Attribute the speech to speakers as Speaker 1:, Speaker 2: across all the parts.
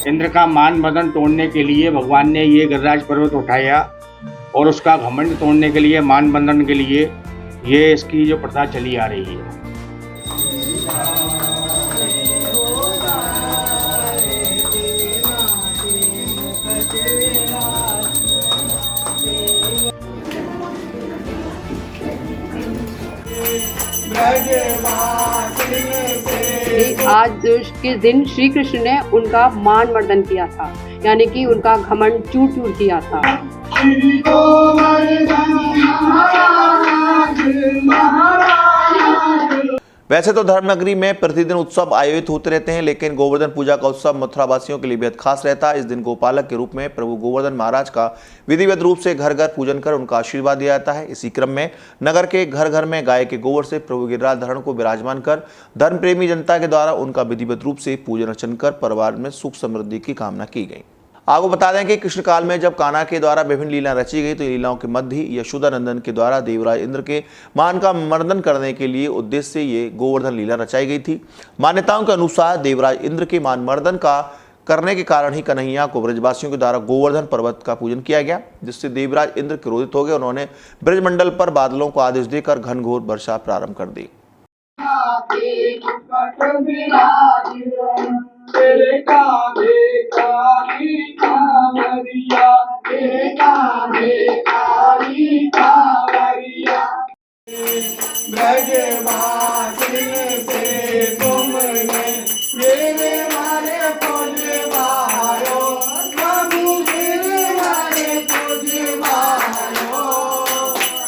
Speaker 1: इंद्र का मान मदन तोड़ने के लिए भगवान ने ये गिरिराज पर्वत उठाया और उसका घमंड तोड़ने के लिए, मान बंधन के लिए ये इसकी जो प्रथा चली आ रही है।
Speaker 2: आज के दिन श्री कृष्ण ने उनका मान मर्दन किया था, यानी कि उनका घमंड चूर चूर किया था।
Speaker 3: वैसे तो धर्मनगरी में प्रतिदिन उत्सव आयोजित होते रहते हैं, लेकिन गोवर्धन पूजा का उत्सव मथुरा वासियों के लिए बेहद खास रहता है। इस दिन गोपालक के रूप में प्रभु गोवर्धन महाराज का विधिवत रूप से घर घर पूजन कर उनका आशीर्वाद दिया जाता है। इसी क्रम में नगर के घर घर में गाय के गोबर से प्रभु गिरिराज धरण को विराजमान कर धर्म प्रेमी जनता के द्वारा उनका विधिवत रूप से पूजन अर्चन कर परिवार में सुख समृद्धि की कामना की गई। आपको बता दें कि कृष्ण काल में जब कान्हा के द्वारा विभिन्न लीला रची गई, तो लीलाओं के मध्य ही यशोदा नंदन के द्वारा देवराज इंद्र के मान का मर्दन करने के लिए उद्देश्य से ये गोवर्धन लीला रचाई गई थी। मान्यताओं के अनुसार देवराज इंद्र के मान मर्दन का करने के कारण ही कन्हैया को ब्रजवासियों के द्वारा गोवर्धन पर्वत का पूजन किया गया, जिससे देवराज इंद्र क्रोधित हो गए। उन्होंने ब्रजमंडल पर बादलों को आदेश देकर घनघोर वर्षा प्रारंभ कर दी।
Speaker 4: तेरे कांधे काली कांवरिया, तेरे कांधे काली कांवरिया, ब्रजवासिन से तुमने मेरे मारे पुजवायो, प्रभु मेरे मारे पुजवायो,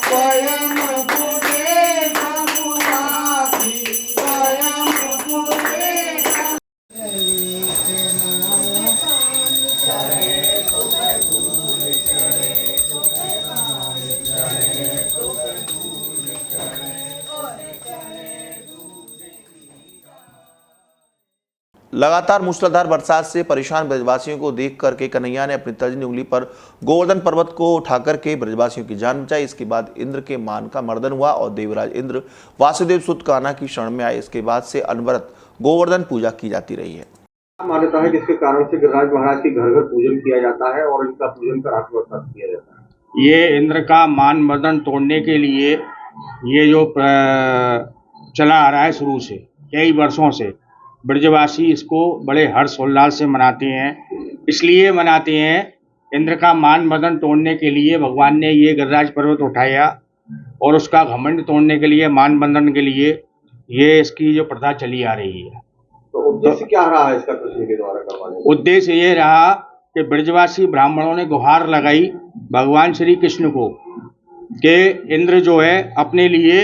Speaker 4: स्वयं पूजे प्रभु आपकी, स्वयं पूजे
Speaker 3: लगातार मूसलाधार बरसात से परेशान ब्रजवासियों को देख करके कन्हैया ने अपनी तर्जनी उंगली पर गोवर्धन पर्वत को उठाकर के ब्रजवासियों की जान बचाई। इसके बाद इंद्र के मान का मर्दन हुआ और देवराज इंद्र वासुदेव सुत कान्हा की शरण में आए। इसके बाद से अनवरत गोवर्धन पूजा की जाती रही है।
Speaker 5: मान्यता है जिसके कारण से गिरिराज महाराज के घर घर पूजन किया जाता है और इनका पूजन कर आशीर्वाद प्राप्त किया जाता है।
Speaker 1: ये इंद्र का मान मर्दन तोड़ने के लिए ये जो चला आ रहा है शुरू से कई वर्षों से, ब्रजवासी इसको बड़े हर्षोल्लास से मनाते हैं। इसलिए मनाते हैं, इंद्र का मान मर्दन तोड़ने के लिए भगवान ने ये गिरिराज पर्वत उठाया और उसका घमंड तोड़ने के लिए, मान बंधन के लिए ये इसकी जो प्रथा चली आ रही है।
Speaker 5: तो उद्देश्य क्या रहा है इसका कृष्ण के द्वारा करवाने का?
Speaker 1: उद्देश्य ये रहा कि ब्रजवासी ब्राह्मणों ने गुहार लगाई भगवान श्री कृष्ण को कि इंद्र जो है अपने लिए,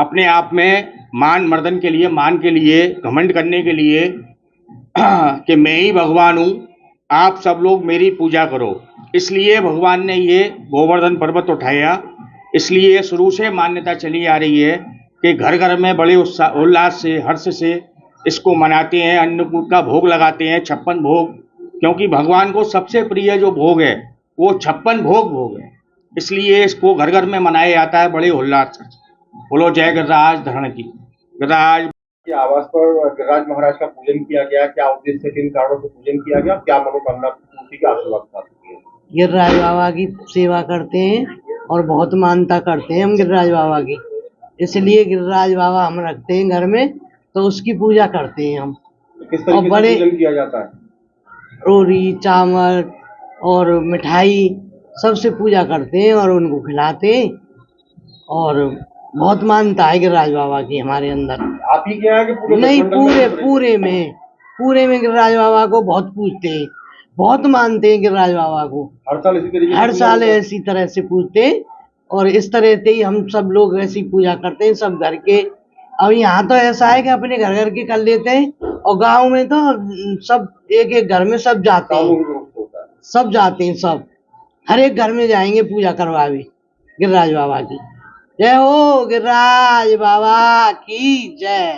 Speaker 1: अपने आप में मान मर्दन के लिए, मान के लिए, घमंड करने के लिए कि मैं ही भगवान हूँ, आप सब लोग मेरी पूजा करो। इसलिए भगवान ने ये गोवर्धन पर्वत उठाया। इसलिए शुरू से मान्यता चली आ रही है कि घर घर में बड़े उल्लास से, हर्ष से इसको मनाते हैं। अन्नकूट का भोग लगाते हैं, 56 भोग, क्योंकि भगवान को सबसे प्रिय जो भोग है वो 56 भोग है। इसलिए इसको घर घर में मनाया जाता है बड़े उल्लास से। बोलो जय गिरिराज धरण की। गिरिराज
Speaker 5: के आवास पर गिरिराज महाराज का पूजन किया गया, क्या उद्देश्य से, किन कारणों से पूजन किया गया, क्या मनोकामना पूर्ति का आशीर्वाद प्राप्त किया?
Speaker 6: गिरिराज बाबा की सेवा करते हैं और बहुत मानता करते हैं हम गिरिराज बाबा की, इसलिए गिरिराज बाबा हम रखते हैं घर में, तो उसकी पूजा करते हैं हम।
Speaker 5: किस तरीके से पूजन किया जाता है?
Speaker 6: रोटी, चावल और मिठाई सबसे पूजा करते हैं और उनको खिलाते हैं, और बहुत मानता है गिरिराज बाबा की हमारे अंदर।
Speaker 5: आप ही क्या है कि पूरे
Speaker 6: नहीं, पूरे में गिरिराज बाबा को बहुत पूजते हैं, बहुत मानते हैं गिरिराज बाबा को।
Speaker 5: हर साल इसी तरीके,
Speaker 6: हर साल इसी तरह से पूजते हैं और इस तरह से ही हम सब लोग ऐसी पूजा करते हैं सब घर के। अब यहाँ तो ऐसा है कि अपने घर घर के कर लेते हैं, और गांव में तो सब एक एक घर में सब जाते हैं, सब हर एक घर में जाएंगे पूजा करवावे गिरिराज बाबा की। जय हो गिरिराज बाबा की जय।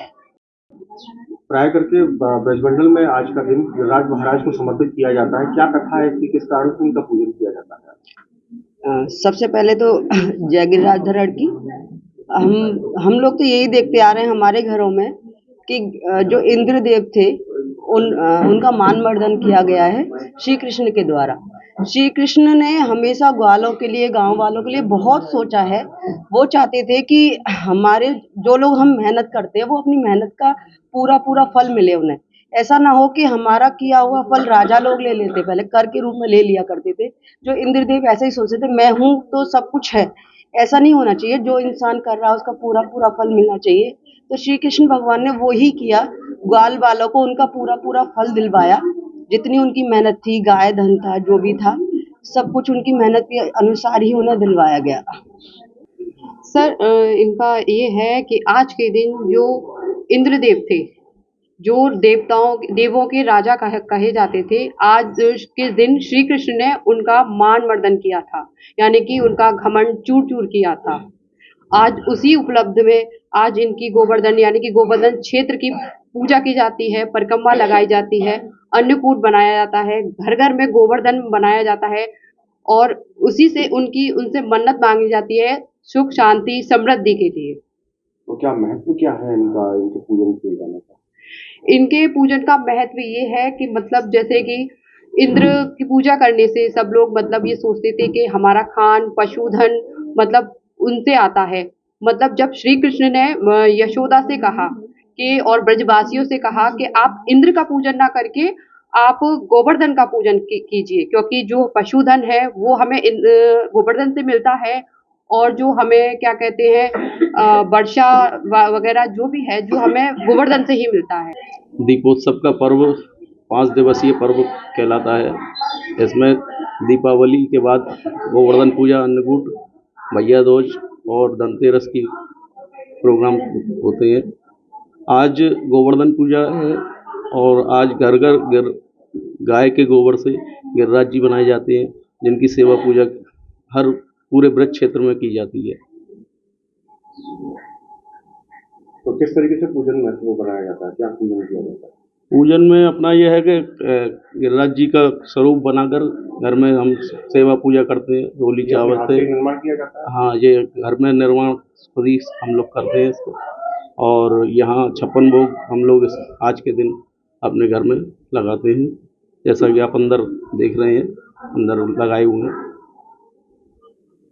Speaker 5: प्राय करके ब्रजमंडल में आज का दिन गिरिराज महाराज को समर्पित किया जाता है, क्या कथा है इसकी, किस कारण से इनका पूजन किया जाता है?
Speaker 2: सबसे पहले तो जय गिरिराज धरण की। हम लोग तो यही देखते आ रहे हैं हमारे घरों में कि जो इंद्रदेव थे उनका मानमर्दन किया गया है श्री कृष्ण के द्वारा। श्री कृष्ण ने हमेशा ग्वालों के लिए, गांव वालों के लिए बहुत सोचा है। वो चाहते थे कि हमारे जो लोग हम मेहनत करते हैं वो अपनी मेहनत का पूरा पूरा फल मिले उन्हें। ऐसा ना हो कि हमारा किया हुआ फल राजा लोग ले लेते, पहले कर के रूप में ले लिया करते थे। जो इंद्रदेव ऐसे ही सोचते थे, मैं हूँ तो सब कुछ है। ऐसा नहीं होना चाहिए, जो इंसान कर रहा है उसका पूरा पूरा फल मिलना चाहिए। तो श्री कृष्ण भगवान ने वो ही किया, ग्वाल वालों को उनका पूरा पूरा फल दिलवाया। जितनी उनकी मेहनत थी, गाय धन था, जो भी था, सब कुछ उनकी मेहनत के अनुसार ही उन्हें दिलवाया गया। सर, इनका ये है कि आज के दिन जो इंद्रदेव थे, जो देवों के राजा कहे जाते थे, आज के दिन श्री कृष्ण ने उनका मान मर्दन किया था, यानी कि उनका घमंड चूर चूर किया था। आज उसी उपलब्ध में आज इनकी गोवर्धन यानी कि गोवर्धन क्षेत्र की पूजा की जाती है, परिक्रमा लगाई जाती है, अन्नकूट बनाया जाता है, घर घर में गोवर्धन बनाया जाता है और उसी से उनसे मन्नत मांगी जाती है सुख शांति समृद्धि के लिए।
Speaker 5: तो क्या महत्व क्या है इनका, इनके पूजन किए जाने का?
Speaker 2: इनके पूजन का महत्व ये है कि मतलब जैसे कि इंद्र की पूजा करने से सब लोग मतलब ये सोचते थे कि हमारा खान पशुधन मतलब उनसे आता है। मतलब जब श्री कृष्ण ने यशोदा से कहा कि और ब्रजवासियों से कहा कि आप इंद्र का पूजन ना करके आप गोवर्धन का पूजन कीजिए, क्योंकि जो पशुधन है वो हमें गोवर्धन से मिलता है और जो हमें क्या कहते हैं वर्षा वगैरह जो भी है जो हमें गोवर्धन से ही मिलता है।
Speaker 7: दीपोत्सव का पर्व 5 दिवसीय पर्व कहलाता है। इसमें दीपावली के बाद गोवर्धन पूजा, अन्नकूट, भैया दूज और धनतेरस की प्रोग्राम होते हैं। आज गोवर्धन पूजा है और आज घर घर गाय के गोबर से गिरिराज जी बनाए जाते हैं, जिनकी सेवा पूजा हर पूरे ब्रज क्षेत्र में की जाती है।
Speaker 5: तो किस तरीके से पूजन महत्व बनाया जाता है, क्या पूजन किया जाता है?
Speaker 7: पूजन में अपना यह है कि गिरिराज जी का स्वरूप बनाकर घर में हम सेवा पूजा करते हैं, रोली चावल से
Speaker 5: निर्माण किया जाता है।
Speaker 7: हाँ, ये घर में निर्माण खुद ही हम लोग करते हैं इसको। और यहाँ 56 भोग हम लोग आज के दिन अपने घर में लगाते हैं, जैसा कि आप अंदर देख रहे हैं, अंदर लगाए हुए हैं।